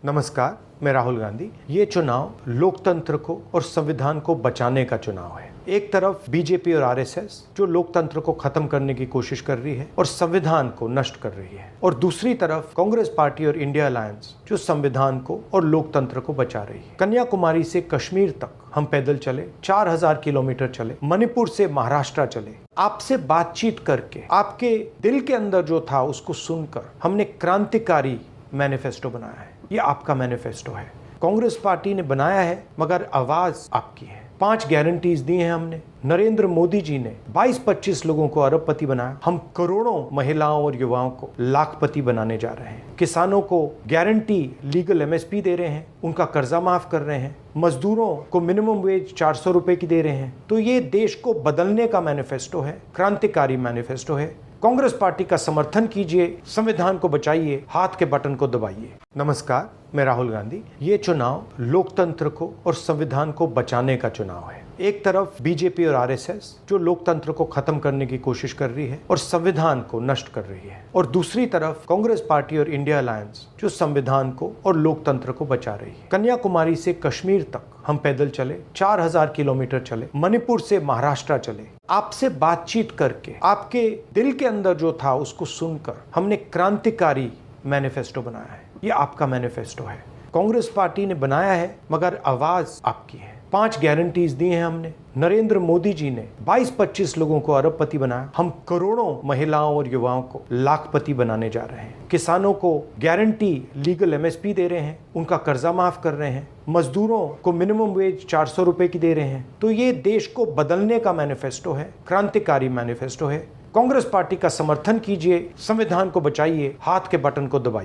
नमस्कार, मैं राहुल गांधी। ये चुनाव लोकतंत्र को और संविधान को बचाने का चुनाव है। एक तरफ बीजेपी और आरएसएस जो लोकतंत्र को खत्म करने की कोशिश कर रही है और संविधान को नष्ट कर रही है, और दूसरी तरफ कांग्रेस पार्टी और इंडिया अलायंस जो संविधान को और लोकतंत्र को बचा रही है। कन्याकुमारी से कश्मीर तक हम पैदल चले, 4000 किलोमीटर चले, मणिपुर से महाराष्ट्र चले, आपसे बातचीत करके आपके दिल के अंदर जो था उसको सुनकर हमने क्रांतिकारी मैनिफेस्टो बनाया है। ये आपका मैनिफेस्टो है, कांग्रेस पार्टी ने बनाया है, मगर आवाज आपकी है। 5 गारंटीज दी हैं हमने। नरेंद्र मोदी जी ने 22-25 लोगों को अरबपति बनाया। हम करोड़ों महिलाओं और युवाओं को लाखपति बनाने जा रहे हैं। किसानों को गारंटी लीगल एमएसपी दे रहे हैं, उनका कर्जा माफ कर रहे हैं, मजदूरों को मिनिमम वेज 400 रुपए की दे रहे हैं। तो ये देश को बदलने का मैनिफेस्टो है, क्रांतिकारी मैनिफेस्टो है। कांग्रेस पार्टी का समर्थन कीजिए, संविधान को बचाइए, हाथ के बटन को दबाइए। नमस्कार, मैं राहुल गांधी। ये चुनाव लोकतंत्र को और संविधान को बचाने का चुनाव है। एक तरफ बीजेपी और आरएसएस जो लोकतंत्र को खत्म करने की कोशिश कर रही है और संविधान को नष्ट कर रही है, और दूसरी तरफ कांग्रेस पार्टी और इंडिया अलायंस जो संविधान को और लोकतंत्र को बचा रही है। कन्याकुमारी से कश्मीर तक हम पैदल चले, 4000 किलोमीटर चले, मणिपुर से महाराष्ट्र चले, आपसे बातचीत करके आपके दिल के अंदर जो था उसको सुनकर हमने क्रांतिकारी मैनिफेस्टो बनाया है। ये आपका मैनिफेस्टो है, कांग्रेस पार्टी ने बनाया है, मगर आवाज आपकी है। 5 गारंटीज दी हैं हमने। नरेंद्र मोदी जी ने 22-25 लोगों को अरबपति बनाया। हम करोड़ों महिलाओं और युवाओं को लाखपति बनाने जा रहे हैं। किसानों को गारंटी लीगल एमएसपी दे रहे हैं, उनका कर्जा माफ कर रहे हैं, मजदूरों को मिनिमम वेज 400 रुपए की दे रहे हैं। तो ये देश को बदलने का मैनिफेस्टो है, क्रांतिकारी मैनिफेस्टो है। कांग्रेस पार्टी का समर्थन कीजिए, संविधान को बचाइए, हाथ के बटन को दबाइए।